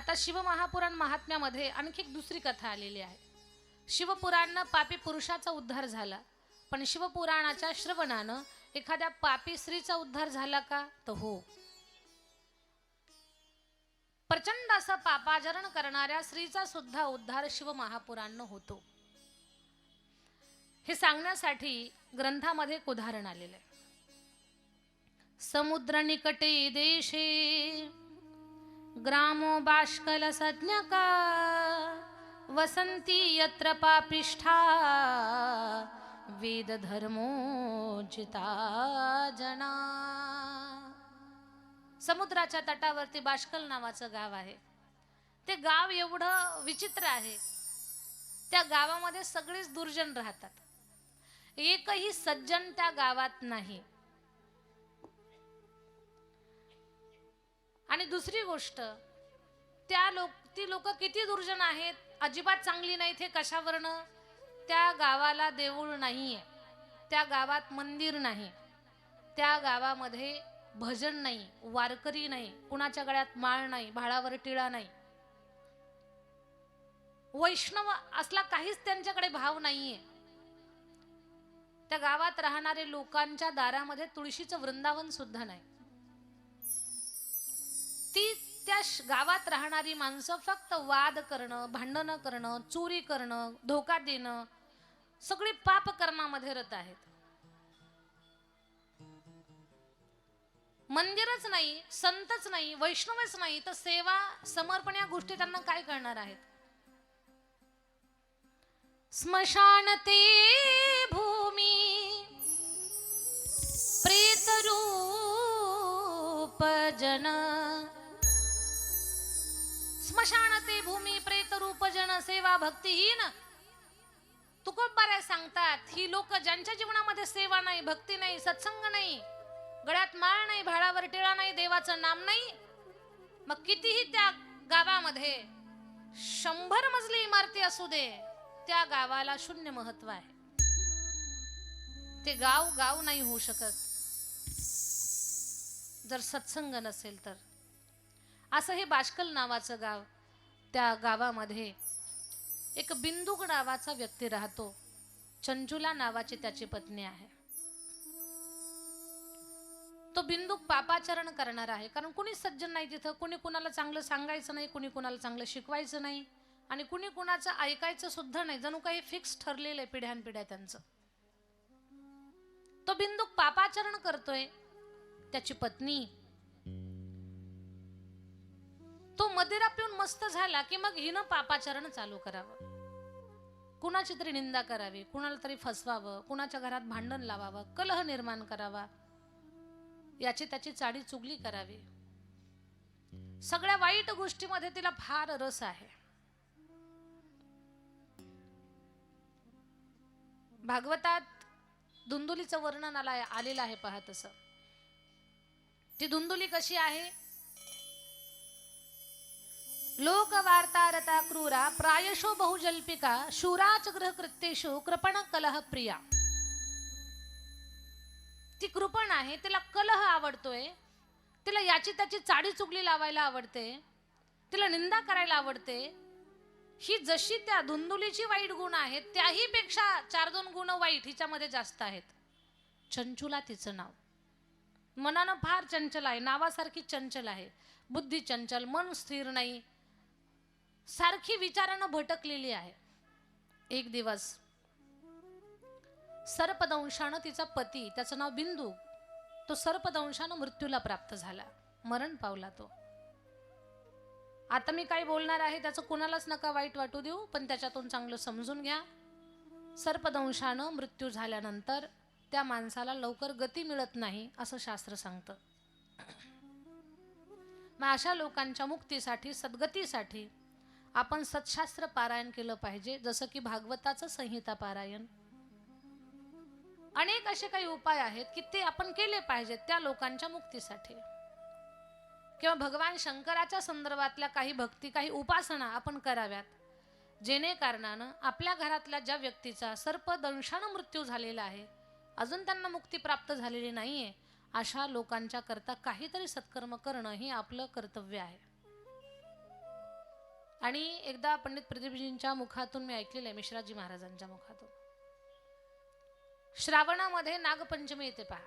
आता शिवमहापुराण महात्म्यामध्ये आणखी एक दुसरी कथा आलेली आहे. शिवपुराणानं पापी पुरुषाचा उद्धार झाला, पण शिवपुराणाच्या श्रवणानं एखाद्या पापी स्त्रीचा उद्धार झाला का? तर हो. प्रचंड असं पापाचरण करणाऱ्या स्त्रीचा सुद्धा उद्धार शिवमहापुराणानं होतो. हे सांगण्यासाठी ग्रंथामध्ये एक उदाहरण आलेलं आहे. समुद्र निकटे देशे ग्रामो बाष्कल सज्ञका वसंती यत्र पापिष्ठा वेद धर्मोचिता जना. समुद्राच्या तटावरती बाष्कल नावाचं गाव आहे. ते गाव एवढं विचित्र आहे. त्या गावामध्ये सगळेच दुर्जन राहतात. एकही सज्जन त्या गावात नाही. आणि दुसरी गोष्ट, ती लोक किती दुर्जन आहेत, अजिबात चांगली नाहीत. हे कशावरनं? त्या गावाला देऊळ नाहीये, त्या गावात मंदिर नाही, त्या गावामध्ये भजन नाही, वारकरी नाही, कुणाच्या गळ्यात माळ नाही, भाळावर टिळा नाही, वैष्णव असला काहीच त्यांच्याकडे भाव नाहीये. त्या गावात राहणारे लोकांच्या दारामध्ये तुळशीचं वृंदावन सुद्धा नाही. त्या गावात राहणारी माणसं फक्त वाद करणं, भांडणं करणं, चोरी करणं, धोका देणं, सगळी पाप कर्मामध्ये रत आहेत. मंदिरच नाही, संतच नाही, वैष्णवच नाही, तर सेवा समर्पण या गोष्टी त्यांना काय करणार आहेत? स्मशान ते भूमी प्रेतरूप जन, स्मशान ते भूमी प्रेतरूप जन सेवा भक्तिहीन. तुकोबाराय सांगतात, ही लोक ज्यांच्या जीवनामध्ये सेवा नाही, भक्ती नाही, सत्संग नाही, गळ्यात माळ नाही, भाळावर टिळा नाही, देवाचं नाम नाही, मग कितीही त्या गावामध्ये 100 मजली इमारती असू दे, त्या गावाला शून्य महत्व आहे. ते गाव गाव नाही होऊ शकत जर सत्संग नसेल तर. असं हे बाष्कल नावाचं गाव. त्या गावामध्ये एक बिंदुक नावाचा व्यक्ती राहतो. चंचुला नावाची त्याची पत्नी आहे. तो बिंदुक पापाचरण करणार आहे, कारण कुणी सज्जन नाही तिथं. कुणी कुणाला चांगलं सांगायचं नाही, कुणी कुणाला चांगलं शिकवायचं नाही, आणि कुणी कुणाचं ऐकायचं सुद्धा नाही. जणू काही फिक्स ठरलेलं आहे पिढ्यानपिढ्या त्यांचं. तो बिंदुक पापाचरण करतोय. त्याची पत्नी, तो मदिरा पिऊन मस्त झाला की मग हिनं पापाचरण चालू करावं, कुणाची तरी निंदा करावी, कुणाला तरी फसवावं, कुणाच्या घरात भांडण लावावं, कलह निर्माण करावा, याची त्याची चाडी चुगली करावी. सगळ्या वाईट गोष्टीमध्ये तिला फार रस आहे. भागवतात धुंदुलीचं वर्णन आलेलं आहे. पहा तसं ती धुंदुली कशी आहे? लोक वार्तारता क्रूरा प्रायशो बहुजल्पिका शूराच गृहकृत्येषु कृपण कलह प्रिया. ती कृपण आहे, तिला कलह आवडतोय, तिला याची त्याची चाडी चुगली लावायला आवडते, तिला निंदा करायला आवडते. ही जशी त्या धुंदुलीची वाईट गुण आहेत, त्याही पेक्षा 4-2 गुण वाईट हिच्यामध्ये जास्त आहेत. चंचुला तिचं नाव. मनानं फार चंचल आहे, नावासारखी चंचल आहे. बुद्धी चंचल, मन स्थिर नाही, सारखी विचारानं भटकलेली आहे. एक दिवस सर्पदंशानं तिचा पती, त्याचं नाव बिंदू, तो सर्पदंशानं मृत्यूला प्राप्त झाला, मरण पावला तो. आता मी काय बोलणार आहे त्याचं कुणालाच नका वाईट वाटू देऊ, पण त्याच्यातून चांगलं समजून घ्या. सर्पदंशानं मृत्यू झाल्यानंतर त्या माणसाला लवकर गती मिळत नाही असं शास्त्र सांगतं. मग अशा लोकांच्या मुक्तीसाठी, सद्गतीसाठी आपण सत्शास्त्र पारायण केलं पाहिजे, जसं की भागवताचं संहिता पारायण. अनेक असे काही उपाय आहेत की ते आपण केले पाहिजेत त्या लोकांच्या मुक्तीसाठी. किंवा भगवान शंकराच्या संदर्भातल्या काही भक्ती, काही उपासना आपण कराव्यात, जेणे कारणानं आपल्या घरातल्या ज्या व्यक्तीचा सर्पदंशानं मृत्यू झालेला आहे, अजून त्यांना मुक्ती प्राप्त झालेली नाहीये, अशा लोकांच्या करता काहीतरी सत्कर्म करणं हे आपलं कर्तव्य आहे. आणि एकदा पंडित प्रदीपजींच्या मुखातून मी ऐकलेलं आहे, मिश्राजी महाराजांच्या मुखातून, श्रावणामध्ये नागपंचमी येते पहा.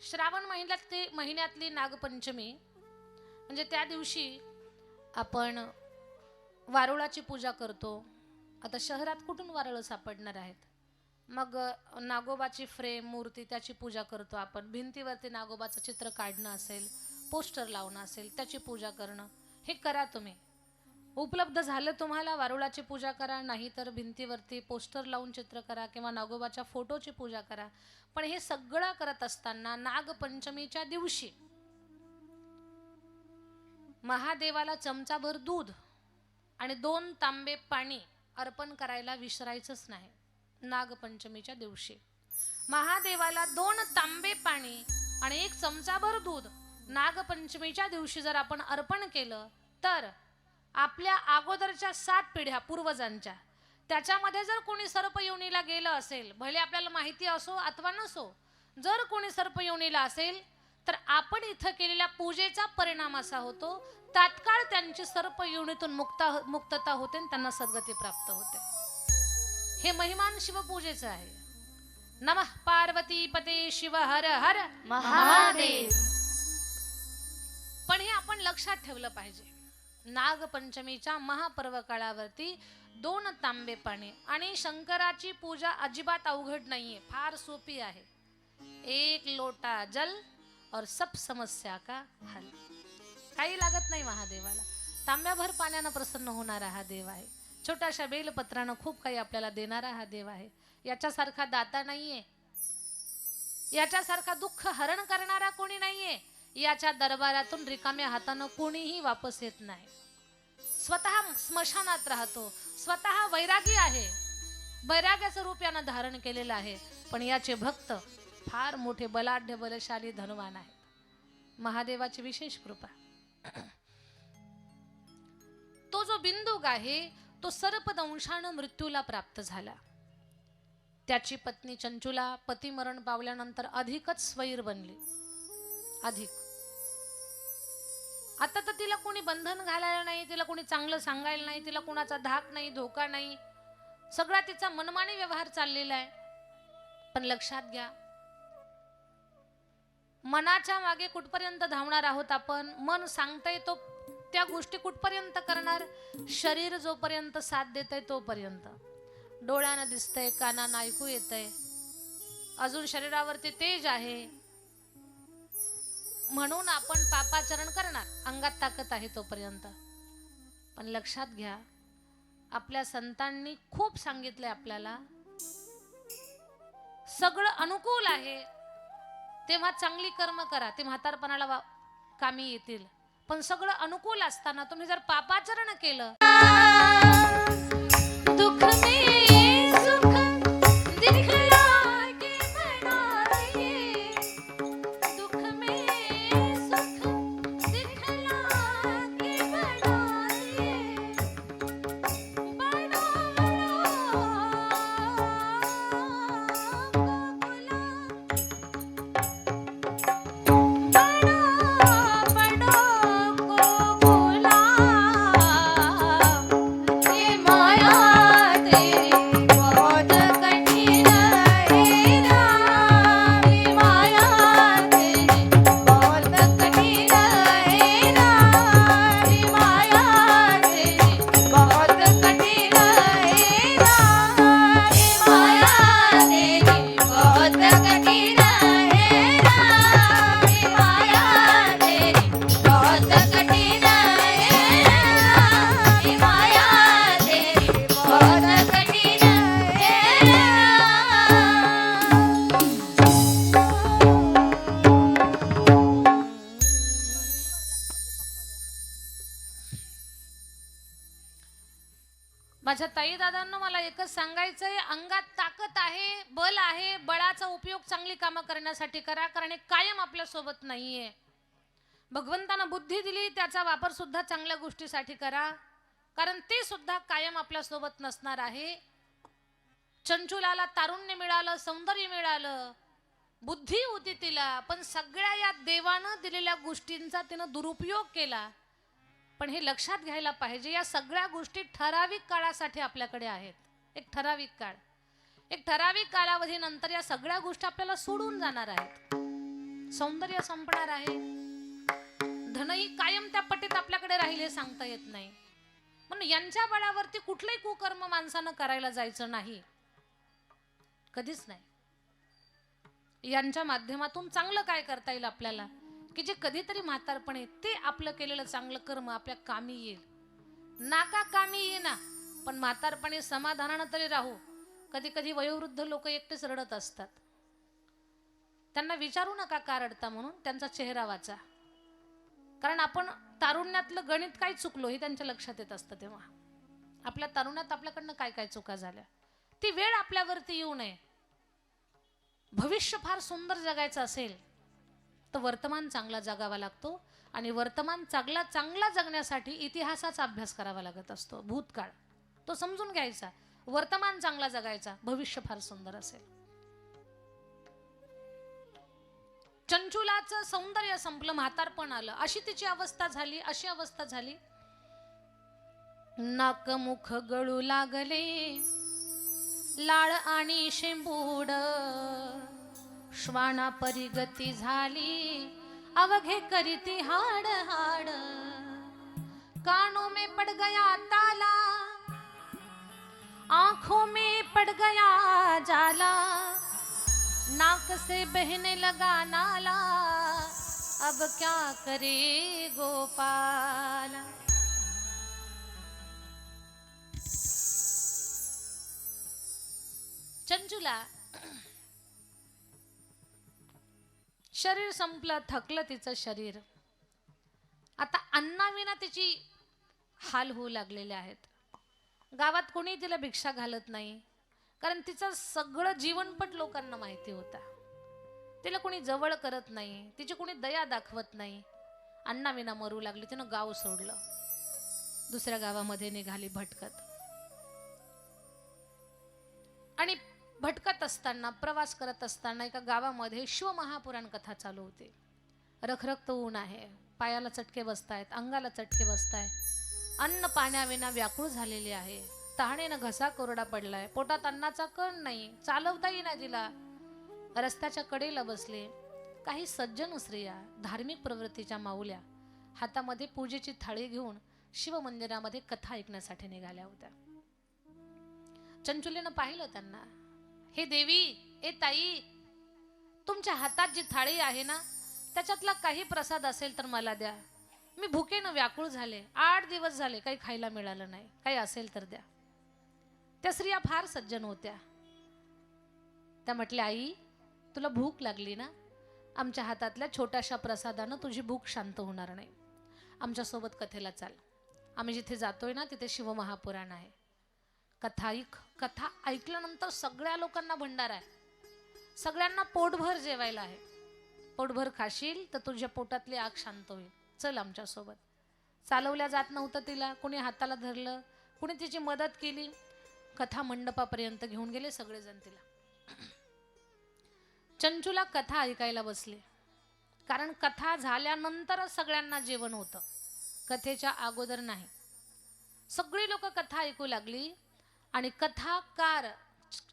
श्रावण महिन्यातली नागपंचमी म्हणजे त्या दिवशी आपण वारुळाची पूजा करतो. आता शहरात कुठून वारुळ सापडणार आहेत? मग नागोबाची फ्रेम मूर्ती त्याची पूजा करतो आपण. भिंतीवरती नागोबाचं चित्र काढणं असेल, पोस्टर लावणं असेल, त्याची पूजा करणं, हे करा तुम्ही. उपलब्ध झालं तुम्हाला वारुळाची पूजा करा, नाही तर भिंतीवरती पोस्टर लावून चित्र करा किंवा नागोबाच्या फोटोची पूजा करा. पण हे सगळं करत असताना नागपंचमीच्या दिवशी महादेवाला चमचाभर दूध आणि 2 तांबे पाणी अर्पण करायला विसरायचंच नाही. नागपंचमीच्या दिवशी महादेवाला 2 तांबे पाणी आणि 1 चमचाभर दूध नागपंचमीच्या दिवशी जर आपण अर्पण केलं तर आपल्या अगोदरच्या 7 पिढ्या पूर्वजांच्या, त्याच्यामध्ये जर कोणी सर्पयोनीला गेलं असेल, भले आपल्याला माहिती असो अथवा नसो, जर कोणी सर्पयोनीला असेल तर आपण इथं केलेल्या पूजेचा परिणाम असा होतो, तात्काळ त्यांची सर्पयोनीतून मुक्तता होते आणि त्यांना सद्गती प्राप्त होते. हे महिमान शिवपूजेचं आहे. नमः पार्वती पते शिव हर हर महादेव. पण हे आपण लक्षात ठेवलं पाहिजे. नागपंचमीच्या महापर्व काळावरती 2 तांबे पाणी आणि शंकराची पूजा अजिबात अवघड नाहीये, फार सोपी आहे. 1 लोटा जल और सब समस्या का हल. काही लागत नाही महादेवाला. तांब्याभर पाण्यानं प्रसन्न होणारा हा देव आहे. छोट्याशा बेलपत्रानं खूप काही आपल्याला देणारा हा देव आहे. याच्यासारखा दाता नाहीये, याच्यासारखा दुःख हरण करणारा कोणी नाहीये. याच्या दरबारातून रिकाम्या हातानं कोणीही वापस येत नाही. स्वतः स्मशानात राहतो, स्वतः वैरागी आहे, वैराग्याचं रूप यानं धारण केलेलं आहे. पण याचे भक्त फार मोठे बलाढ्य बलशाली धनवान आहेत. महादेवाची विशेष कृपा. तो जो बिंदुक आहे तो सर्पदंशानं मृत्यूला प्राप्त झाला. त्याची पत्नी चंचुला पती मरण पावल्यानंतर अधिकच स्वैर बनली. अधिक. आता तर तिला कोणी बंधन घालायला नाही, तिला कोणी चांगलं सांगायला नाही, तिला कोणाचा धाक नाही, धोका नाही, सगळा तिचा मनमानी व्यवहार चाललेला आहे. पण लक्षात घ्या, मनाच्या मागे कुठपर्यंत धावणार आहोत आपण? मन सांगतंय तो त्या गोष्टी कुठपर्यंत करणार? शरीर जोपर्यंत साथ देतंय तोपर्यंत. डोळ्यानं दिसतंय, कानानं ऐकू येतंय, अजून शरीरावरती तेज आहे, म्हणून आपण पापाचरण करणार, अंगात ताकद आहे तोपर्यंत. पण लक्षात घ्या, आपल्या संतांनी खूप सांगितलंय आपल्याला, सगळं अनुकूल आहे तेव्हा चांगली कर्म करा, ते म्हातारपणाला कामी येतील. पण सगळं अनुकूल असताना तुम्ही जर पापाचरण केलं, दुःख में सुख दिखला के बनाए, दुःख में सुख दिखला के बनाए, बड़ा माझ्या ताई दादांना मला एकच सांगायचंय, अंगात ताकद आहे, बल आहे, बळाचा उपयोग चांगली कामं करण्यासाठी करा, कारण हे कायम आपल्या सोबत नाहीये. भगवंतानं बुद्धी दिली, त्याचा वापर सुद्धा चांगल्या गोष्टीसाठी करा, कारण ते सुद्धा कायम आपल्या सोबत नसणार आहे. चंचुलाला तारुण्य मिळालं, सौंदर्य मिळालं, बुद्धी होती तिला, पण सगळ्या या देवानं दिलेल्या गोष्टींचा तिनं दुरुपयोग केला पण हे लक्षात घ्यायला पाहिजे, या सगळ्या गोष्टी ठराविक काळासाठी आपल्याकडे आहेत. एक ठराविक काळ, एक ठराविक कालावधीनंतर या सगळ्या गोष्टी आपल्याला सोडून जाणार आहेत. सौंदर्य संपणार आहे, धनही कायम त्या पटीत आपल्याकडे राहील हे सांगता येत नाही. म्हणून यांच्या बळावरती कुठलंही कुकर्म माणसानं करायला जायचं नाही, कधीच नाही. यांच्या माध्यमातून चांगलं काय करता येईल आपल्याला, की जे कधीतरी म्हातारपणे ते आपलं केलेलं चांगलं कर्म आपल्या कामी येईल. नाका कामी येईना, पण म्हातारपणे समाधानानं तरी राहू. कधी कधी वयोवृद्ध लोक एकटेच रडत असतात. त्यांना विचारू नका का रडता म्हणून, त्यांचा चेहरा वाचा. कारण आपण तारुण्यातलं गणित काय चुकलो हे त्यांच्या लक्षात येत असतं. तेव्हा आपल्या तारुण्यात आपल्याकडनं काय काय चुका झाल्या, ती वेळ आपल्यावरती येऊ नये. भविष्य फार सुंदर जगायचं असेल तर वर्तमान चांगला जगावा लागतो, आणि वर्तमान चांगला जगण्यासाठी इतिहासाचा अभ्यास करावा लागत असतो. भूतकाळ तो समजून घ्यायचा, वर्तमान चांगला जगायचा, भविष्य फार सुंदर असेल. चंचुलाचं सौंदर्य संपलं, म्हातारपण आलं, अशी तिची अवस्था झाली, अशी अवस्था झाली. नाक मुख गळू लागले, लाळ आणि शेंबूड, श्वाना परी गती झाली, अवघे करीती हाड हाड. कानों में पड़ गया ताला, आंखों में पड़ गया जाला, नाक से बहने लगा नाला, अब क्या करे गोपाल. चंचुला शरीर संपलं, थकलं तिचं शरीर. आता अन्नाविना तिची हाल होऊ लागलेले आहेत. गावात कोणी तिला भिक्षा घालत नाही, कारण तिचं सगळं जीवनपट लोकांना माहिती होता. तिला कोणी जवळ करत नाही, तिची कोणी दया दाखवत नाही. अन्नाविना मरू लागली. तिनं गाव सोडलं, दुसऱ्या गावामध्ये निघाली भटकत. आणि भटकत असताना, प्रवास करत असताना एका गावामध्ये शिवमहापुराण कथा चालू होती. रखरखत ऊन आहे, पायाला चटके बसतायत, अंगाला चटके बसतायत, अन्न पाण्याविना व्याकुळ झालेली आहे, तहानेनं घसा कोरडा पडलाय, पोटात अन्नाचा कण नाही, चालवताही नाही तिला. रस्त्याच्या कडेला बसले काही सज्जन स्त्रिया, धार्मिक प्रवृत्तीच्या माऊल्या, हातामध्ये पूजेची थाळी घेऊन शिवमंदिरामध्ये कथा ऐकण्यासाठी निघाल्या होत्या. चंचुलीनं पाहिलं त्यांना. हे देवी, ए ताई, तुमच्या हातात जी थाळी आहे ना, त्याच्यातला काही प्रसाद असेल तर मला द्या. मी भुकेनं व्याकुळ झाले, 8 दिवस झाले काही खायला मिळालं नाही, काही असेल तर द्या. त्या स्त्रिया फार सज्जन होत्या. त्या म्हटल्या, आई तुला भूक लागली ना, आमच्या हातातल्या छोट्याशा प्रसादानं तुझी भूक शांत होणार नाही. आमच्यासोबत कथेला चाल. आम्ही जिथे जातोय ना तिथे शिवमहापुराण आहे. कथा ऐकल्यानंतर सगळ्या लोकांना भंडारा आहे, सगळ्यांना पोटभर जेवायला आहे. पोटभर खाशील तर तुझ्या पोटातली आग शांत होईल. चल आमच्यासोबत. चालवल्या जात नव्हतं तिला, कुणी हाताला धरलं, कुणी तिची मदत केली. कथा मंडपापर्यंत घेऊन गेले सगळेजण तिला. चंचुला कथा ऐकायला बसले, कारण कथा झाल्यानंतरच सगळ्यांना जेवण होतं, कथेच्या अगोदर नाही. सगळी लोक कथा ऐकू लागली आणि कथाकार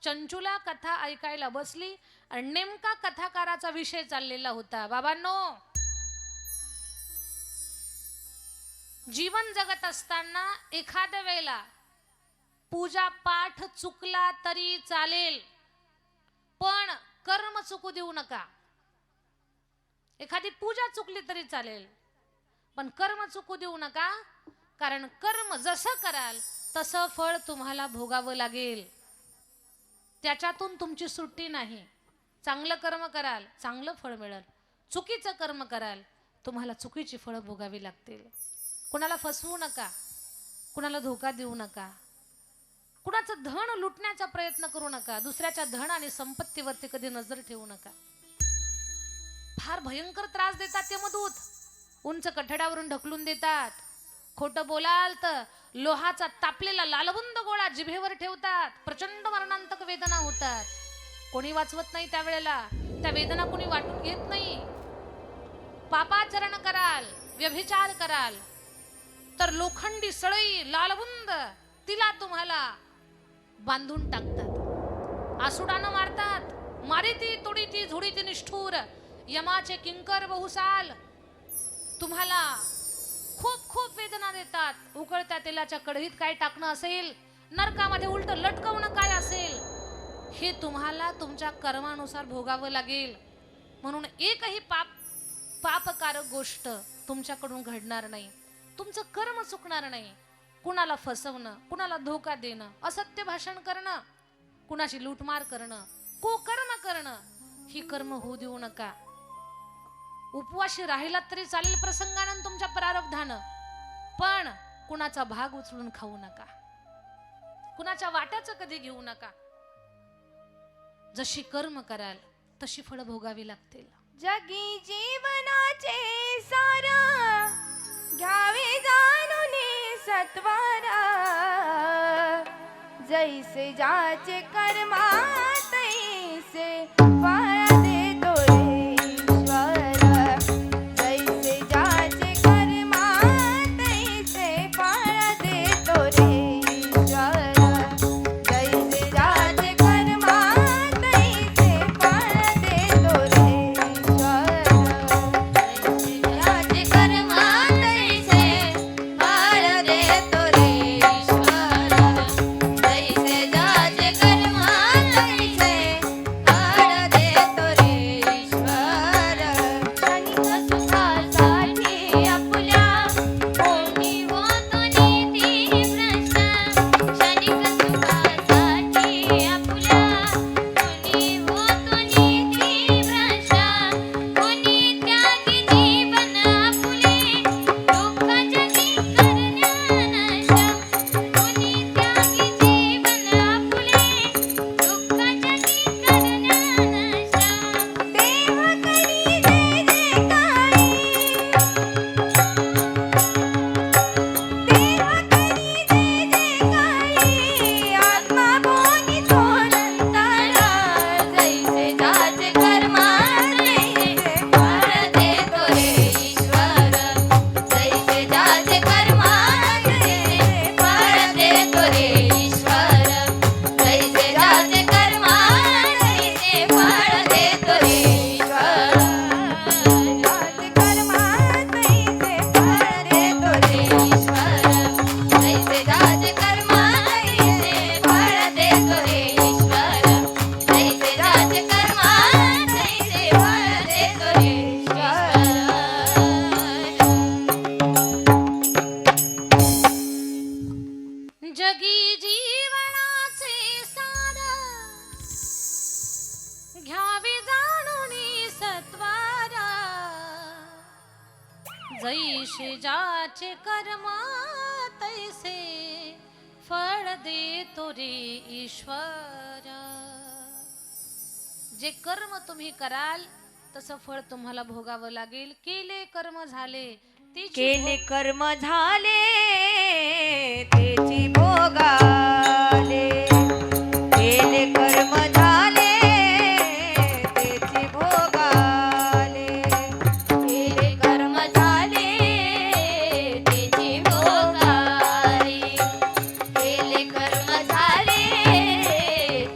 चंचुला कथा ऐकायला बसली आणि नेमका कथाकाराचा विषय चाललेला होता. बाबांनो, जीवन जगत असताना एखाद्या वेळेला पूजा पाठ चुकला तरी चालेल, पण कर्म चुकू देऊ नका. एखादी पूजा चुकली तरी चालेल, पण कर्म चुकू देऊ नका, कारण कर्म जसं कराल तसं फळ तुम्हाला भोगावं लागेल. त्याच्यातून तुमची सुट्टी नाही. चांगलं कर्म कराल चांगलं फळ मिळेल, चुकीचं कर्म कराल तुम्हाला चुकीची फळं भोगावी लागतील. कुणाला फसवू नका, कुणाला धोका देऊ नका, कुणाचं धन लुटण्याचा प्रयत्न करू नका, दुसऱ्याच्या धन आणि संपत्तीवरती कधी नजर ठेवू नका. फार भयंकर त्रास देतात ते मधूत. उंच कठड्यावरून ढकलून देतात. खोटं बोलाल तर लोहाचा तापलेला लालबुंद गोळा जिभेवर ठेवतात. प्रचंड मरणांतक वेदना होतात. कोणी वाचवत नाही त्यावेळेला. त्या वेदना कोणी वाटून घेत नाही. पापाचरण कराल, व्यभिचार कराल, तर लोखंडी सळई लालबुंद तिला तुम्हाला बांधून टाकतात, आसुडानं मारतात, मारिती तोडीती झुडीती निष्ठूर यमाचे किंकर बहुसाल तुम्हाला खूप खूप वेदना देतात. उकळत्या तेलाच्या कढईत काय टाकणं असेल, नरकामध्ये उलट लटकवणं काय असेल, हे तुम्हाला तुमच्या कर्मानुसार भोगावं लागेल. म्हणून एकही पापकारक गोष्ट तुमच्याकडून घडणार नाही, तुमचं कर्म चुकणार नाही. कुणाला फसवणं, कुणाला धोका देणं, असत्य भाषण करणं, कुणाची लूटमार करणं, कुकर्म करणं, ही कर्म होऊ देऊ नका. उपवाशी राहिलात तरी चालेल प्रसंगानं तुमच्या प्रारब्धानं, पण कुणाचा भाग उचलून खाऊ नका, कुणाच्या वाट्याचं कधी घेऊ नका. जशी कर्म कराल तशी फळ भोगावी लागतील. जगी जीवनाचे सारा घ्यावे जाणून सत्वारा, जैसे ज्याचे कर्मा तैसे फळ देतो रे ईश्वर. जैसे ज्याचे कर्मा तैसे फळ देतो रे ईश्वर. जैसे ज्याचे कर्मा तैसे फळ देतो रे ईश्वर. जैसे ज्याचे कर्मा तैसे फळ देतो रे ईश्वर. जैसे ज्याचे कर्मा तैसे फळ देतो रे ईश्वर. क्षणिक सुखासाठी आपल्या कोणी होतो नीती भ्रष्ट. क्षणिक सुखासाठी आपल्या कोणी होतो नीती भ्रष्ट. कोणी त्यागी जीवन आपुले दुःख जगी करण्यानष्ट. कोणी त्यागी जीवन आपुले दुःख जगी करण्यानष्ट. देव करी जय जयकारी. देव करी जय जयकारी. आत्मा भोगी तो नंतरा. जैसे ज्याचे कर्मा तैसे फळ देतो रे ईश्वर. जैसे ज्याचे कर्मा तैसे फळ देतो रे ईश्वर. जैसे ज्याचे कर्मा तैसे फळ देतो रे ईश्वर. ज्याचे कर्मा तैसे फळ देतो रे ईश्वर. जैसे ज्याचे कर्मा तैसे फळ देतो रे ईश्वर. जैसे ज्याचे कर्मा तैसे फळ देतो रे ईश्वर. जगी जीवनाचे सार घ्यावे जाणून सत्वारा. जैसे ज्याचे कर्म तैसे फळ देतो रे ईश्वर. जे कर्म तुम्ही कराल तसं फळ तुम्हाला भोगावं लागेल. केले कर्म झाले तेची केले कर्म झाले तेची भोगाले. केले कर्म झाले तेची भोगाले. केले कर्म झाले तेची भोगाले. केले कर्म झाले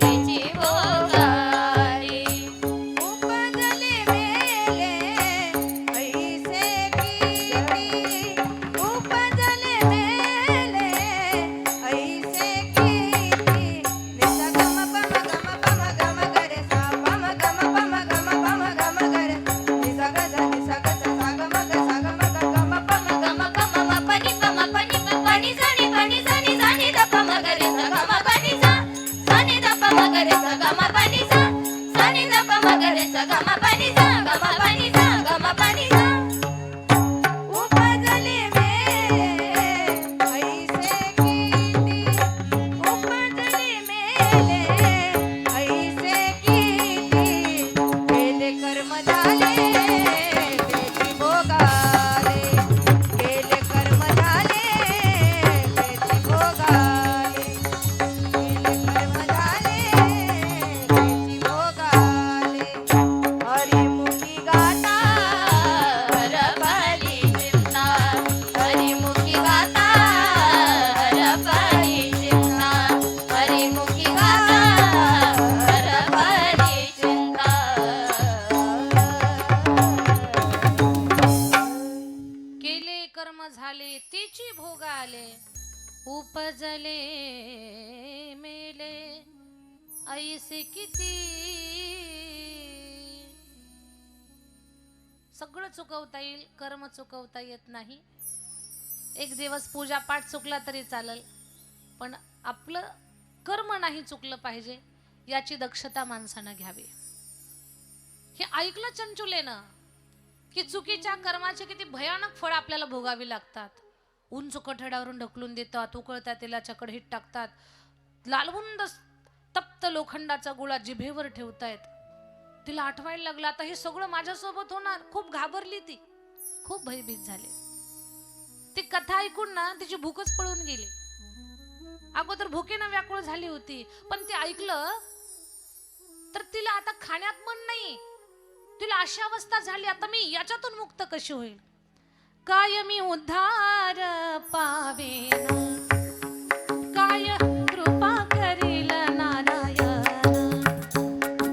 तेची भोगाले. उपजले मेले ऐसे किती. उपजले कर्म झाले तेची भोग आले, उपजले मेले ऐसे किती. सगळं चुकवता येईल, कर्म चुकवता येत नाही. एक दिवस पूजा पाठ चुकला तरी चालेल, पण आपलं कर्म नाही चुकलं पाहिजे याची दक्षता माणसानं घ्यावी. हे ऐकलं चंचुलेनं की चुकीच्या कर्माचे किती भयानक फळ आपल्याला भोगावी लागतात. उंच कठड्यावरून ढकलून देतात, उकळत्या तेलाच्या कढईत टाकतात, लालबुंद तप्त लोखंडाचा गोळा जिभेवर ठेवतायत. तिला आठवायला लागलं आता हे सगळं माझ्यासोबत होणार. खूप घाबरली ती, खूप भयभीत झाली. ती कथा ऐकून ना तिची भूकच पळून गेली. अगोदर भुकेनं व्याकुळ झाली होती, पण ती ऐकलं तर तिला आता खाण्यात मन नाही. तिला अशी अवस्था झाली, आता मी याच्यातून मुक्त कशी होईल. काय मी उद्धार पावेन, काय कृपा करील नारायण,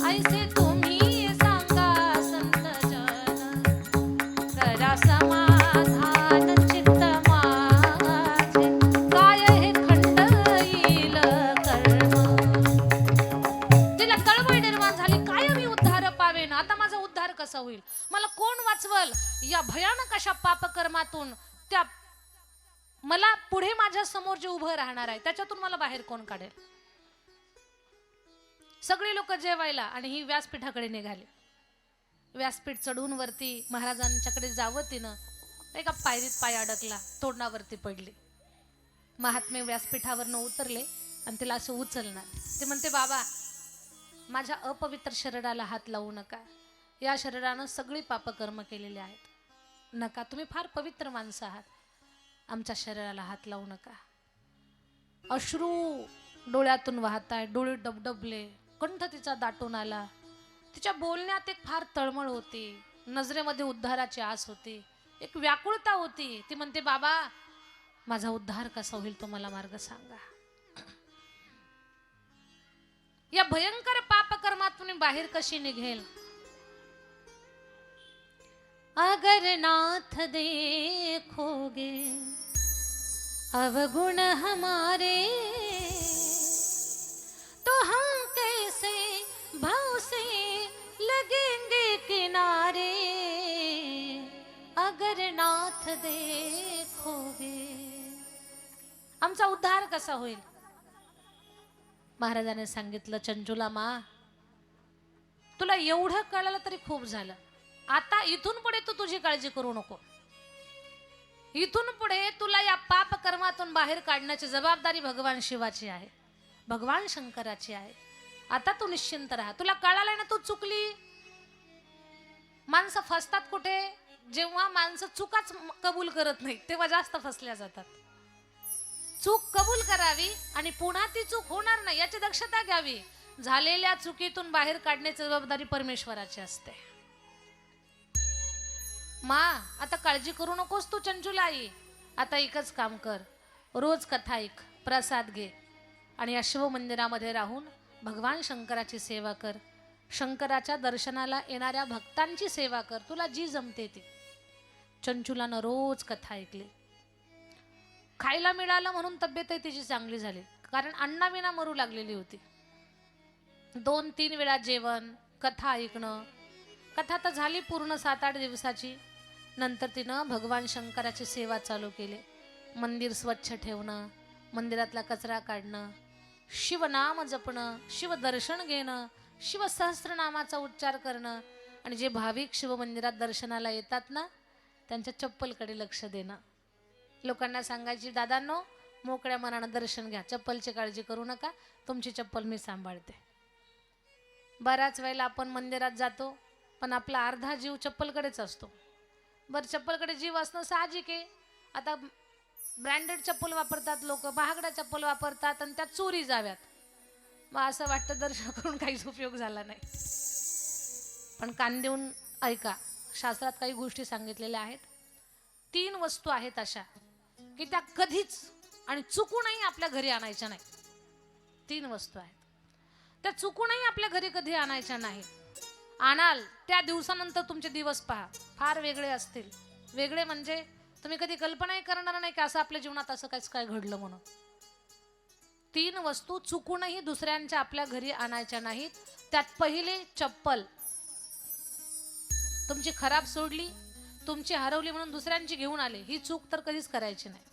ऐसे तुम्ही सांगा संत जन, करा समाधान चित्त माझे, काय हे खंड येईल कर्म. तिला कळवळ निर्माण झाली, काय मी उद्धार पावेन, आता माझा उद्धार कसा होईल, मला कोण वाचवल या भयानक अशा पापकर्मातून. त्या मला पुढे माझ्या समोर जे उभं राहणार आहे त्याच्यातून मला बाहेर कोण काढेल. सगळी लोक जेवायला आणि ही व्यासपीठाकडे निघाली. व्यासपीठ चढून वरती महाराजांच्याकडे जावं तिनं, एका पायरीत पाय अडकला, तोंडावरती पडली. महात्मे व्यासपीठावरनं उतरले आणि तिला असं उचलणार. ते म्हणते, बाबा माझ्या अपवित्र शरीराला हात लावू नका, या शरीरानं सगळी पापकर्म केलेली आहेत, नका, तुम्ही फार पवित्र माणसं आहात, आमच्या शरीराला हात लावू नका. अश्रू डोळ्यातून वाहताय, डोळे डबडबले, कंठ तिचा दाटून आला. तिच्या बोलण्यात एक फार तळमळ होती, नजरेमध्ये उद्धाराची आस होती, एक व्याकुळता होती. ती म्हणते, बाबा माझा उद्धार कसा होईल, तो मला मार्ग सांगा. या भयंकर पापकर्मातून बाहेर कशी निघेल. अगर नाथ देखोगे अवगुण हमारे, तो हम कैसे भाव से लगेंगे किनारे, अगर नाथ देखोगे. आमचा उद्धार कसा होईल. महाराजांनी सांगितलं, चंचुला मा, तुला एवढं कळलं तरी खूप झालं. आता इथून पुढे तू तुझी काळजी करू नको. इथून पुढे तुला या पाप कर्मातून बाहेर काढण्याची जबाबदारी भगवान शिवाची आहे, भगवान शंकराची आहे. आता तू निश्चिंत राहा. तुला कळालं ना तू चुकली. माणसं फसतात कुठे, जेव्हा माणसं चुकाच कबूल करत नाही तेव्हा जास्त फसल्या जातात. चूक कबूल करावी आणि पुन्हा ती चूक होणार नाही याची दक्षता घ्यावी. झालेल्या चुकीतून बाहेर काढण्याची जबाबदारी परमेश्वराची असते. मा आता काळजी करू नकोस तू चंचुला आई. आता एकच काम कर, रोज कथा ऐक, प्रसाद घे आणि या शिव मंदिरामध्ये राहून भगवान शंकराची सेवा कर. शंकराच्या दर्शनाला येणाऱ्या भक्तांची सेवा कर, तुला जी जमते ती. चंचुलानं रोज कथा ऐकली. खायला मिळालं म्हणून तब्येतही तिची चांगली झाली, कारण अन्नाविना मरू लागलेली होती. 2-3 वेळा जेवण, कथा ऐकणं. कथा तर झाली पूर्ण 7-8 दिवसाची. नंतर तिनं भगवान शंकराची सेवा चालू केली. मंदिर स्वच्छ ठेवणं, मंदिरातला कचरा काढणं, शिवनाम जपणं, शिवदर्शन घेणं, शिवसहस्रनामाचा उच्चार करणं आणि जे भाविक शिव मंदिरात दर्शनाला येतात ना त्यांच्या चप्पलकडे लक्ष देणं. लोकांना सांगायची, दादांनो मोकळ्या मनानं दर्शन घ्या, चप्पलची काळजी करू नका, तुमची चप्पल मी सांभाळते. बऱ्याच वेळेला आपण मंदिरात जातो पण आपला अर्धा जीव चप्पलकडेच असतो. बरं, चप्पलकडे जीव असणं साहजिक आहे. आता ब्रँडेड चप्पल वापरतात लोक, महागड्या चप्पल वापरतात आणि त्यात चोरी जाव्यात. मग असं वाटतं दर्शन करून काहीच उपयोग झाला नाही. पण कान देऊन ऐका, शास्त्रात काही गोष्टी सांगितलेल्या आहेत. 3 वस्तू आहेत अशा की त्या कधीच आणि चुकूनही आपल्या घरी आणायच्या नाही. 3 वस्तू आहेत त्या चुकूनही आपल्या घरी कधी आणायच्या नाही. आणाल त्या दिवसानंतर तुमचे दिवस पहा फार वेगळे असतील. वेगळे म्हणजे तुम्ही कधी कल्पनाही करणार नाही की असं आपल्या जीवनात असं काय घडलं म्हणून. 3 वस्तू चुकूनही दुसऱ्यांच्या आपल्या घरी आणायच्या नाहीत. त्यात पहिली चप्पल. तुमची खराब सोडली, तुमची हरवली म्हणून दुसऱ्यांची घेऊन आले, ही चूक तर कधीच करायची नाही.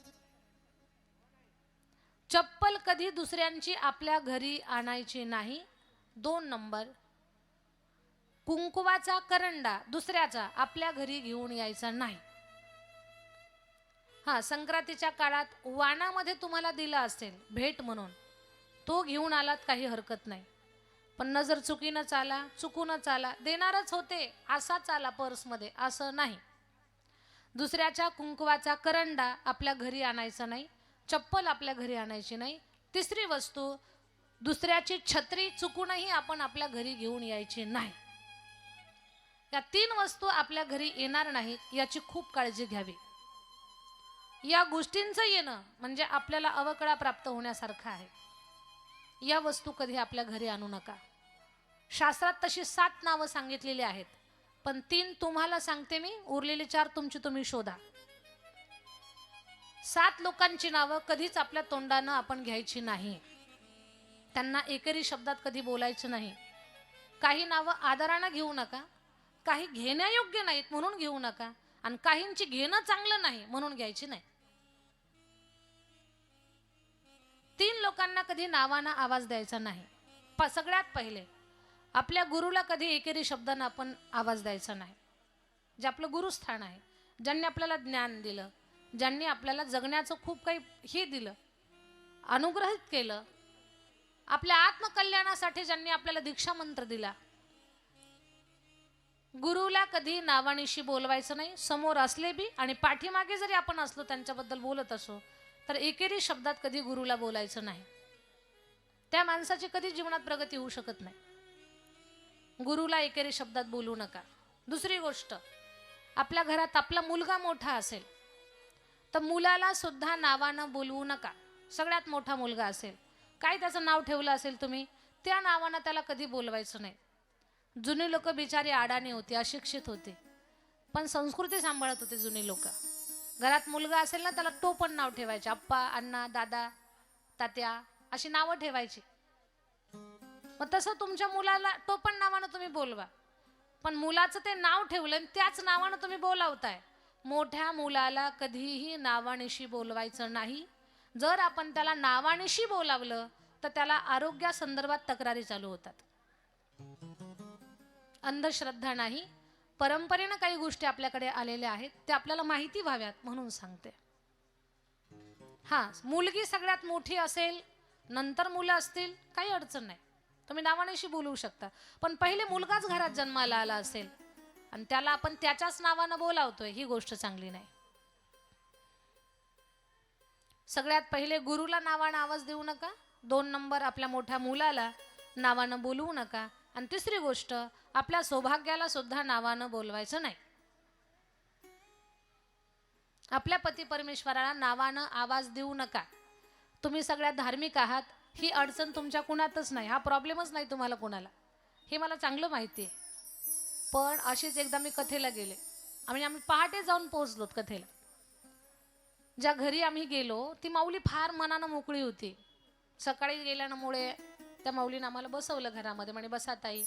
चप्पल कधी दुसऱ्यांची आपल्या घरी आणायची नाही. 2 नंबर, कुंकुवाचा करंडा दुसऱ्याचा आपल्या घरी घेऊन यायचा नाही. हा, संक्रांतीच्या काळात वाणामध्ये तुम्हाला दिला असेल भेट म्हणून, तो घेऊन आलात काही हरकत नाही. पण नजर चुकीनच आला, चुकूनच आला, देणारच होते असाच आला पर्समध्ये, असं नाही. दुसऱ्याच्या कुंकुवाचा करंडा आपल्या घरी आणायचा नाही. चप्पल आपल्या घरी आणायची नाही. तिसरी वस्तू, दुसऱ्याची छत्री चुकूनही आपण आपल्या घरी घेऊन यायची नाही. या 3 वस्तू आपल्या घरी येणार नाहीत याची खूप काळजी घ्यावी. या गोष्टींचं येणं म्हणजे आपल्याला अवकळा प्राप्त होण्यासारखं आहे. या वस्तू कधी आपल्या घरी आणू नका. शास्त्रात तशी 7 नावं सांगितलेली आहेत, पण 3 तुम्हाला सांगते मी, उरलेली 4 तुमची तुम्ही शोधा. 7 लोकांची नावं कधीच आपल्या तोंडानं आपण घ्यायची नाही. त्यांना एकेरी शब्दात कधी बोलायचं नाही. काही नावं आदरानं घेऊ नका, काही घेण्यायोग्य नाहीत म्हणून घेऊ नका, आणि काहींची घेणं चांगलं नाही म्हणून घ्यायची नाही. 3 लोकांना कधी नावानं आवाज द्यायचा नाही. सगळ्यात पहिले, आपल्या गुरुला कधी एकेरी शब्दानं आपण आवाज द्यायचा नाही. जे आपलं गुरुस्थान आहे, ज्यांनी आपल्याला ज्ञान दिलं, ज्यांनी आपल्याला जगण्याचं खूप काही हे दिलं, अनुग्रहित केलं, आपल्या आत्मकल्याणासाठी ज्यांनी आपल्याला दीक्षा मंत्र दिला, गुरुला कधी नावानिशी बोलवायचं नाही. समोर असले बी आणि पाठीमागे जरी आपण असलो, त्यांच्याबद्दल बोलत असो, तर एकेरी शब्दात कधी गुरुला बोलायचं नाही. त्या माणसाची कधी जीवनात प्रगती होऊ शकत नाही. गुरुला एकेरी शब्दात बोलू नका. दुसरी गोष्ट, आपल्या घरात आपला मुलगा मोठा असेल तर मुलाला सुद्धा नावानं बोलवू नका. सगळ्यात मोठा मुलगा असेल, काय त्याचं नाव ठेवलं असेल तुम्ही, त्या नावानं त्याला कधी बोलवायचं नाही. जुनी लोक बिचारी अडाणी होती, अशिक्षित होती, पण संस्कृती सांभाळत होते जुनी लोक. घरात मुलगा असेल ना, त्याला टोपण नाव ठेवायचे. अप्पा, अण्णा, दादा, तात्या अशी नावं ठेवायची. मग तसं तुमच्या मुलाला टोपण नावानं तुम्ही बोलवा, पण मुलाचं ते नाव ठेवलं आणि त्याच नावानं तुम्ही बोलावताय. मोठ्या मुलाला कधीही नावानिशी बोलवायचं नाही. जर आपण त्याला नावानिशी बोलावलं तर त्याला आरोग्यासंदर्भात तक्रारी चालू होतात. अंधश्रद्धा नाही, परंपरेनं काही गोष्टी आपल्याकडे आलेल्या आहेत, त्या आपल्याला माहिती व्हाव्यात म्हणून सांगते. हा, मुलगी सगळ्यात मोठी असेल, नंतर मुलं असतील, काही अडचण नाही, तुम्ही नावानिशी बोलवू शकता. पण पहिले मुलगाच घरात जन्माला आला असेल आणि त्याला आपण त्याच्याच नावानं बोलावतोय, ही गोष्ट चांगली नाही. सगळ्यात पहिले गुरुला नावानं आवाज देऊ नका. 2 नंबर, आपल्या मोठ्या मुलाला नावानं बोलवू नका. आणि तिसरी गोष्ट, आपल्या सौभाग्याला सुद्धा नावानं बोलवायचं नाही. आपल्या पती परमेश्वराला नावानं आवाज देऊ नका. तुम्ही सगळ्यात धार्मिक आहात, ही अडचण तुमच्या कुणातच नाही, हा प्रॉब्लेमच नाही तुम्हाला कुणाला, हे मला चांगलं माहिती आहे. पण अशीच एकदा मी कथेला गेले. आम्ही पहाटे जाऊन पोहोचलो कथेला. ज्या घरी आम्ही गेलो ती माऊली फार मनानं मोकळी होती. सकाळी गेल्यामुळे त्या माऊलीनं आम्हाला बसवलं घरामध्ये. म्हणे बसा ताई,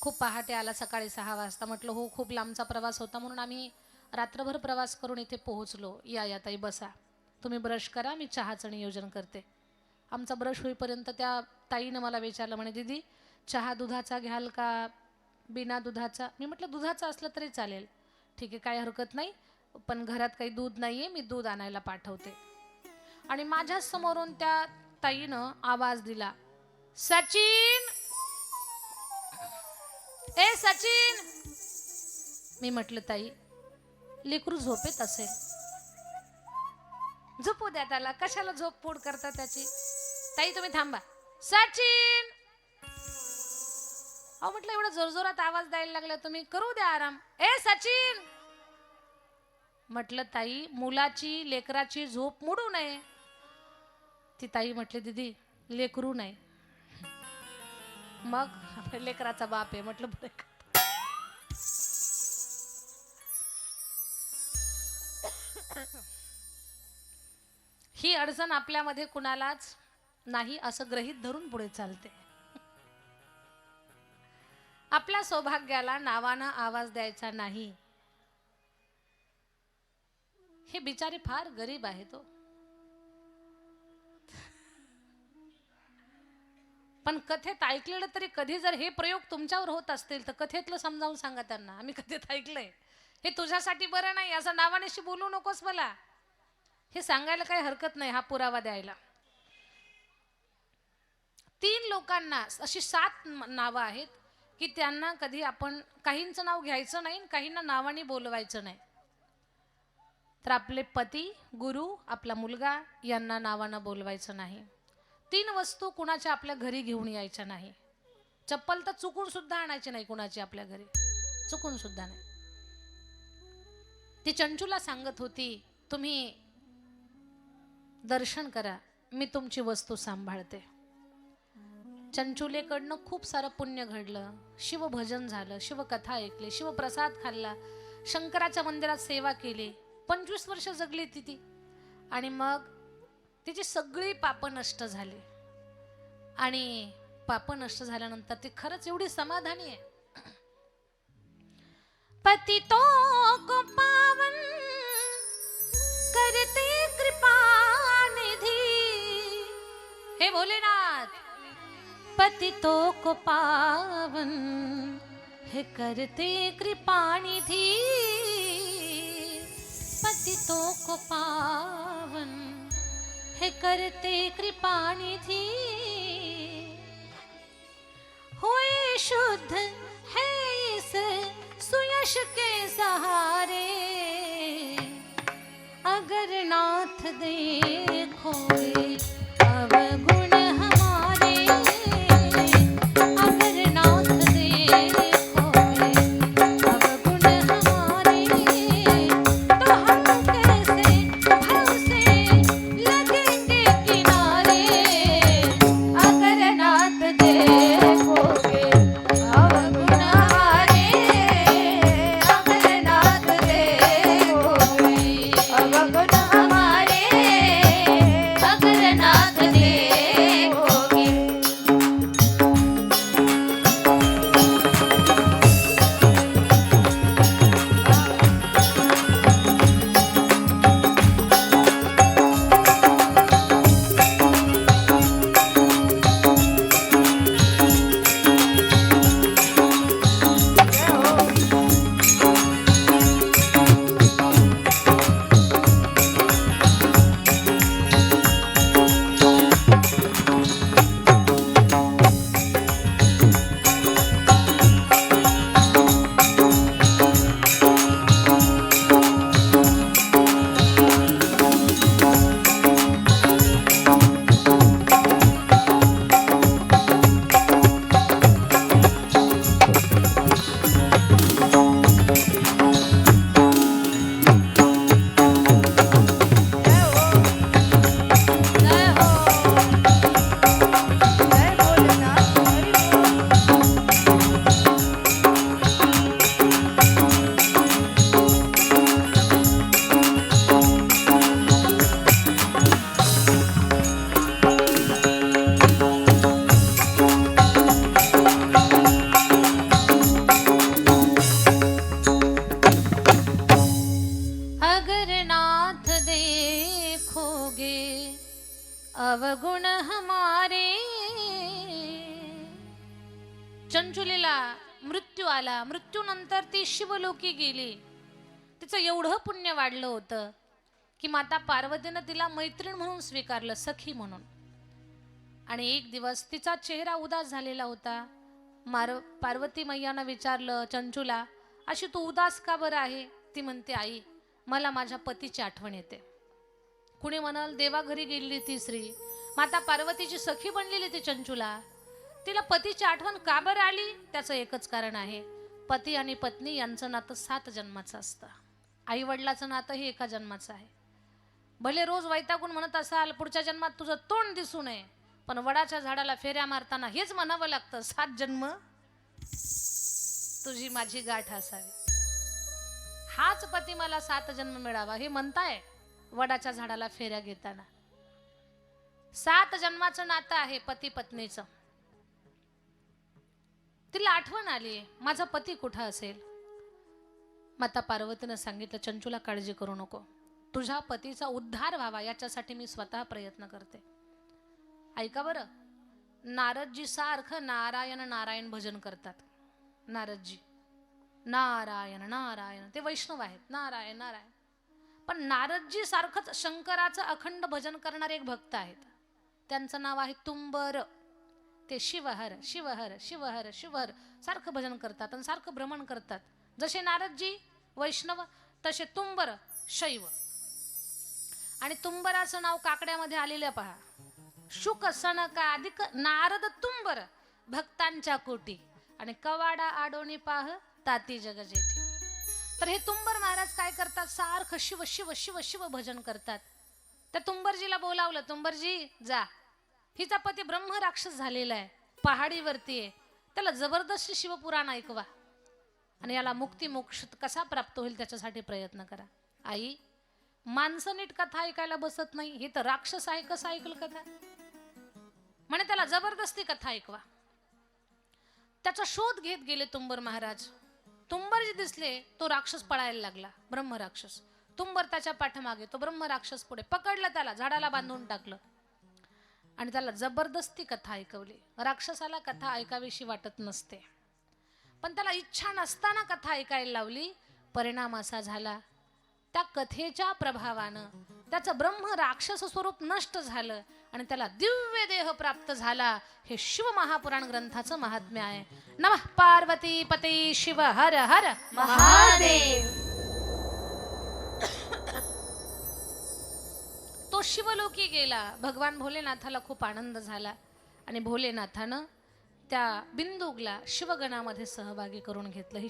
खूप पहाटे आला, सकाळी 6 वाजता. म्हटलं हो, खूप लांबचा प्रवास होता म्हणून आम्ही रात्रभर प्रवास करून इथे पोहोचलो. या ताई बसा, तुम्ही ब्रश करा, मी चहाचं नियोजन करते. आमचा ब्रश होईपर्यंत त्या ताईनं मला विचारलं, म्हणे दीदी चहा दुधाचा घ्याल का बिना दुधाचा? मी म्हटलं दुधाचा असलं तरी चालेल. ठीक आहे, काय हरकत नाही, पण घरात काही दूध नाहीये, मी दूध आणायला पाठवते. आणि माझ्या समोरून त्या ताईनं आवाज दिला, सचिन, ए सचिन. मी म्हटलं ताई, लेकरू झोपेत असेल, झोपू द्या त्याला, कशाला झोप पोड करता त्याची. ताई तुम्ही थांबा, सचिन. अहो म्हटलं एवढं जोरजोरात आवाज द्यायला लागला तुम्ही, करू द्या आराम. ए सचिन. म्हटलं ताई, मुलाची लेकराची झोप मोडू नये. ती ताई म्हटली दीदी लेकरू नाही. मग लेकराचा बाप आहे. म्हटलं बरं. ही अडचण आपल्यामध्ये कुणालाच नाही असं गृहीत धरून पुढे चालते. आपल्या सौभाग्याला नावानं आवाज द्यायचा नाही. हे बिचारे फार गरीब आहेत हो. पण कथेत ऐकलेलं तरी कधी जर हे प्रयोग तुमच्यावर होत असतील तर कथेतलं समजावून सांगा त्यांना. आम्ही कथेत ऐकलंय हे तुझ्यासाठी बरं नाही असं नावानेशी बोलू नकोस मला. हे सांगायला काही हरकत नाही, हा पुरावा द्यायला. 3 लोकांना अशी 7 नावं आहेत की त्यांना कधी आपण काहींचं नाव घ्यायचं नाही, काहींना नावाने बोलवायचं नाही. तर आपले पती, गुरु, आपला मुलगा यांना नावानं बोलवायचं नाही. 3 वस्तू कुणाच्या आपल्या घरी घेऊन यायच्या नाही. चप्पल तर चुकून सुद्धा आणायची नाही कुणाची आपल्या घरी, चुकून सुद्धा नाही. ती चंचूला सांगत होती, तुम्ही दर्शन करा, मी तुमची वस्तू सांभाळते. चंचुलेकडनं खूप सारं पुण्य घडलं. शिवभजन झालं, शिवकथा ऐकली, शिवप्रसाद खाल्ला, शंकराच्या मंदिरात सेवा केली. 25 वर्ष जगली ती. आणि मग तिची सगळी पापं नष्ट झाली. आणि पापं नष्ट झाल्यानंतर ती खरंच एवढी समाधानी आहे. पतितों को पावन करते कृपा निधि, हे भोलेनाथ, पतितों को पावन है करते कृपा निधि, पतितों को पावन है करते कृपा निधि, हुए शुद्ध है इस सुयश के सहारे, अगर नाथ देखोगे अवगुण हमारे, अगर नाथ देखोगे अवगुण हमारे, तो हम कैसे भव से लगेंगे किनारे, अगर नाथ देखोगे अवगुण हमारे, अगर नाथ देखोगे अवगुण हमारे, अगर नाथ देखोगे. जय हो, जय भोलेनाथ, हरी बोल. अगर नाथ देखोगे अवगुण हमारे. चंचुलीला मृत्यू आला. मृत्यूनंतर ती शिवलोकी गेली. तिचं एवढं पुण्य वाढलं होतं की माता पार्वतीनं तिला मैत्रीण म्हणून स्वीकारलं, सखी म्हणून. आणि एक दिवस तिचा चेहरा उदास झालेला होता. पार्वती मैयानं विचारलं, चंचुला अशी तू उदास का बरं आहे? ती म्हणते, आई मला माझ्या पतीची आठवण येते. कुणी म्हणाल देवाघरी गेलेली ती स्त्री, माता पार्वतीची सखी बनलेली ती चंचुला, तिला पतीची आठवण का बरं आली? त्याचं एकच कारण आहे, पती आणि पत्नी यांचं नातं 7 जन्माचं असतं. आई वडिलाचं नातं हे एका जन्माचं आहे. भले रोज वैतागून म्हणत असाल पुढच्या जन्मात तुझं तोंड दिसू नये, पण वडाच्या झाडाला फेऱ्या मारताना हेच म्हणावं लागतं, 7 जन्म तुझी माझी गाठ असावी. हाच पती मला 7 जन्म मिळावा हे म्हणताय वडाच्या झाडाला फेऱ्या घेताना. 7 जन्माचं नातं आहे पती पत्नीचं. तिला आठवण आली माझा पती कुठं असेल. माता पार्वतीनं सांगितलं चंचूला काळजी करू नको, तुझ्या पतीचा उद्धार व्हावा याच्यासाठी मी स्वतः प्रयत्न करते. ऐका बरं, नारदजी सारखं नारायण नारायण भजन करतात. नारदजी नारायण नारायण, ते वैष्णव आहेत, नारायण नारायण. पण नारदजी सारखंच शंकराचं अखंड भजन करणारे एक भक्त आहेत, त्यांचं नाव आहे तुंबर. ते शिवहर शिवहर शिवहर शिवहर सारखं भजन करतात आणि सारखं भ्रमण करतात. जसे नारदजी वैष्णव तसे तुंबर शैव. आणि तुंबराचं नाव काकड्यामध्ये आलेलं पहा, शुक सनकादिक नारद तुंबर भक्तांच्या कोटी आणि कवाडा आडोनी पाह ताती जग जेठी. तर हे तुंबर महाराज काय करतात, सारखं शिव शिव शिव शिव भजन करतात. त्या तुंबरजीला बोलावलं, तुंबरजी जा, हिचा पती ब्रह्म राक्षस झालेला आहे, पहाडीवरती आहे, त्याला जबरदस्ती शिवपुराण ऐकवा आणि याला मुक्ती मोक्ष कसा प्राप्त होईल त्याच्यासाठी प्रयत्न करा. आई, माणसं नीट कथा ऐकायला बसत नाही, हे तर राक्षस आहे, कसं ऐकल कथा. म्हणे त्याला जबरदस्ती कथा ऐकवा. त्याचा शोध घेत गेले तुंबर महाराज. तुंबर जे दिसले तो राक्षस पळायला लागला, ब्रह्म राक्षस. तुंबर त्याच्या पाठीमागे, तो ब्रह्म राक्षस पुढे. पकडलं त्याला, झाडाला बांधून टाकलं आणि त्याला जबरदस्ती कथा ऐकवली. राक्षसाला कथा ऐकावीशी वाटत नसते, पण त्याला इच्छा नसताना कथा ऐकायला लावली. परिणाम असा झाला, त्या कथेच्या प्रभावानं त्याचं ब्रह्म राक्षस स्वरूप नष्ट झालं आणि त्याला दिव्य देह प्राप्त झाला. हे शिव महापुराण ग्रंथाचं महात्म्य आहे. नमः पार्वती पते शिव हर हर महादेव. तो शिवलोकी गेला. भगवान भोलेनाथाला खूप आनंद झाला आणि भोलेनाथानं त्या बिंदुकला शिवगणामध्ये सहभागी करून घेतलं. ही